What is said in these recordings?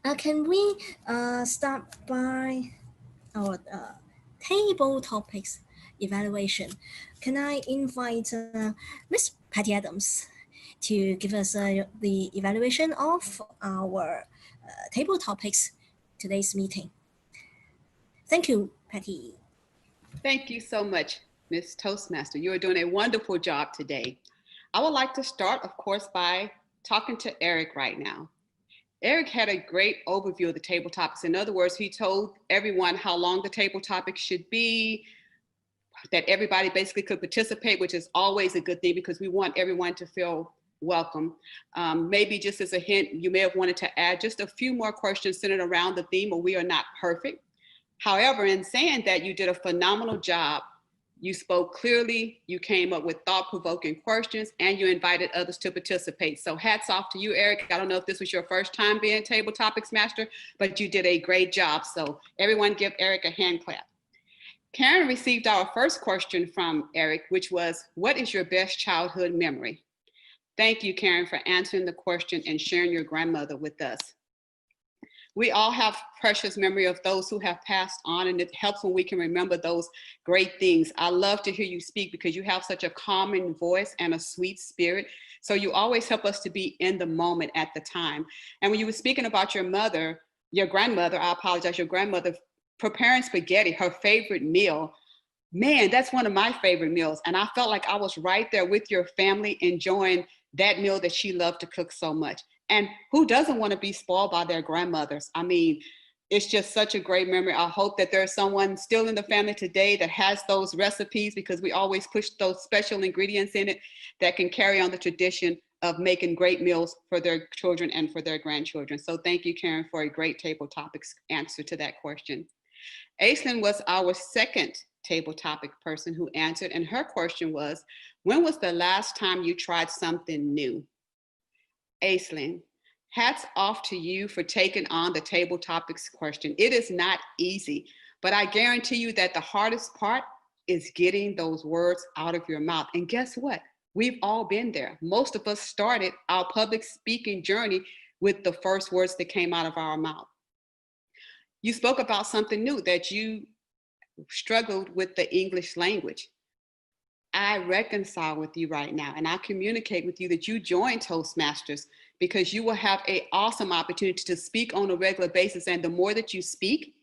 Can we start by our table topics evaluation? Can I invite Miss Patty Adams to give us the evaluation of our table topics today's meeting? Thank you, Patty. Thank you so much, Miss Toastmaster. You are doing a wonderful job today. I would like to start, of course, by talking to Eric right now. Eric had a great overview of the table topics. In other words, he told everyone how long the table topics should be, that everybody basically could participate, which is always a good thing because we want everyone to feel welcome. Maybe just as a hint, you may have wanted to add just a few more questions centered around the theme of we are not perfect. However, in saying that, you did a phenomenal job. You spoke clearly, you came up with thought-provoking questions, and you invited others to participate. So hats off to you, Eric. I don't know if this was your first time being Table Topics Master, but you did a great job. So everyone give Eric a hand clap. Karen received our first question from Eric, which was, what is your best childhood memory? Thank you, Karen, for answering the question and sharing your grandmother with us. We all have precious memory of those who have passed on, and it helps when we can remember those great things. I love to hear you speak because you have such a calming voice and a sweet spirit. So you always help us to be in the moment at the time. And when you were speaking about your mother, your grandmother, I apologize, your grandmother preparing spaghetti, her favorite meal, man, that's one of my favorite meals. And I felt like I was right there with your family enjoying that meal that she loved to cook so much. And who doesn't want to be spoiled by their grandmothers? I mean, it's just such a great memory. I hope that there's someone still in the family today that has those recipes, because we always push those special ingredients in it that can carry on the tradition of making great meals for their children and for their grandchildren. So thank you, Karen, for a great table topics answer to that question. Aislinn was our second table topic person who answered, and her question was, when was the last time you tried something new? Aislinn, hats off to you for taking on the table topics question. It is not easy, but I guarantee you that the hardest part is getting those words out of your mouth. And guess what? We've all been there. Most of us started our public speaking journey with the first words that came out of our mouth. You spoke about something new, that you struggled with the English language. I reconcile with you right now, and I communicate with you that you join Toastmasters because you will have an awesome opportunity to speak on a regular basis. And the more that you speak,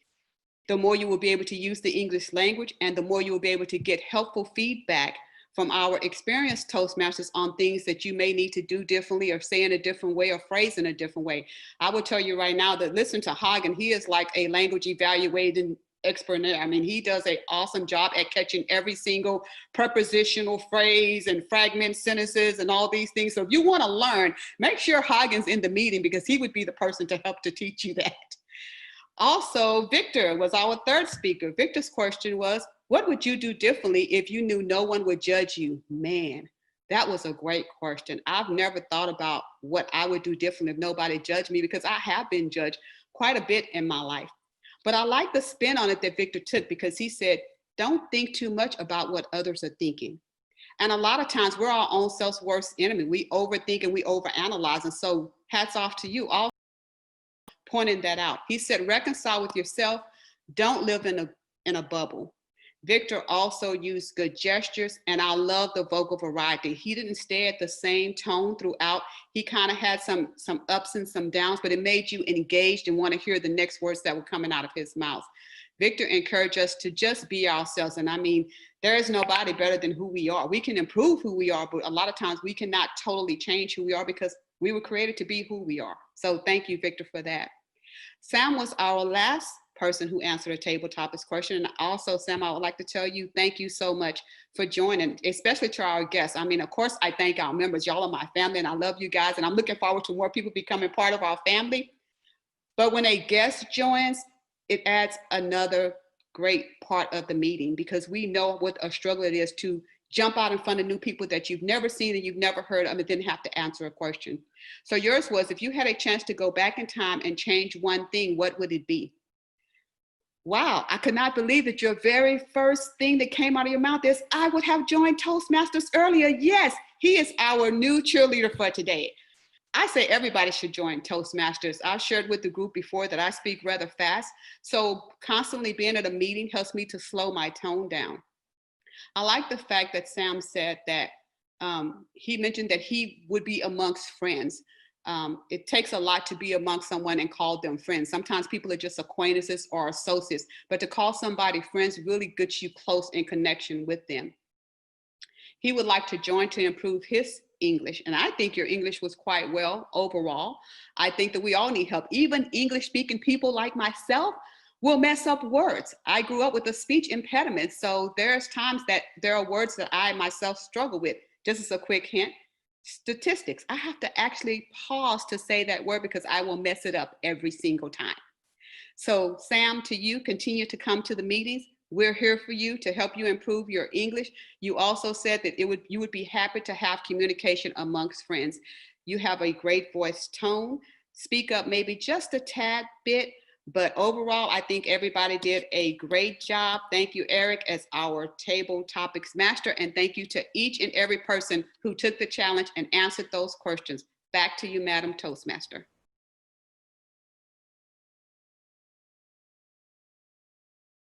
the more you will be able to use the English language, and the more you will be able to get helpful feedback from our experienced Toastmasters on things that you may need to do differently, or say in a different way, or phrase in a different way. I will tell you right now that listen to Hagen, he is like a language evaluating expert. I mean, he does an awesome job at catching every single prepositional phrase and fragment sentences and all these things. So if you want to learn, make sure Hagen's in the meeting, because he would be the person to help to teach you that. Also, Victor was our third speaker. Victor's question was, what would you do differently if you knew no one would judge you? Man, that was a great question. I've never thought about what I would do differently if nobody judged me, because I have been judged quite a bit in my life. But I like the spin on it that Victor took, because he said, don't think too much about what others are thinking. And a lot of times we're our own self's worst enemy. We overthink and we overanalyze. And so hats off to you all pointing that out. He said, reconcile with yourself. Don't live in a bubble. Victor also used good gestures, and I love the vocal variety. He didn't stay at the same tone throughout. He kind of had some ups and some downs, but it made you engaged and want to hear the next words that were coming out of his mouth. Victor encouraged us to just be ourselves. And I mean, there is nobody better than who we are. We can improve who we are, but a lot of times we cannot totally change who we are, because we were created to be who we are. So thank you, Victor, for that. Sam was our last person who answered a table topics question. And also, Sam, I would like to tell you, thank you so much for joining, especially to our guests. I mean, of course, I thank our members. Y'all are my family, and I love you guys. And I'm looking forward to more people becoming part of our family. But when a guest joins, it adds another great part of the meeting, because we know what a struggle it is to jump out in front of new people that you've never seen and you've never heard of, and then have to answer a question. So yours was, if you had a chance to go back in time and change one thing, what would it be? Wow, I could not believe that your very first thing that came out of your mouth is, I would have joined Toastmasters earlier. Yes, he is our new cheerleader for today. I say everybody should join Toastmasters. I've shared with the group before that I speak rather fast. So constantly being at a meeting helps me to slow my tone down. I like the fact that Sam said that he mentioned that he would be amongst friends. It takes a lot to be amongst someone and call them friends. Sometimes people are just acquaintances or associates, but to call somebody friends really gets you close in connection with them. He would like to join to improve his English. And I think your English was quite well overall. I think that we all need help. Even English speaking people like myself will mess up words. I grew up with a speech impediment. So there's times that there are words that I myself struggle with. Just as a quick hint, statistics. I have to actually pause to say that word because I will mess it up every single time. So Sam, to you, continue to come to the meetings. We're here for you to help you improve your English. You also said that you would be happy to have communication amongst friends. You have a great voice tone. Speak up maybe just a tad bit, but overall, I think everybody did a great job. Thank you, Eric, as our table topics master, and thank you to each and every person who took the challenge and answered those questions. Back to you, Madam Toastmaster.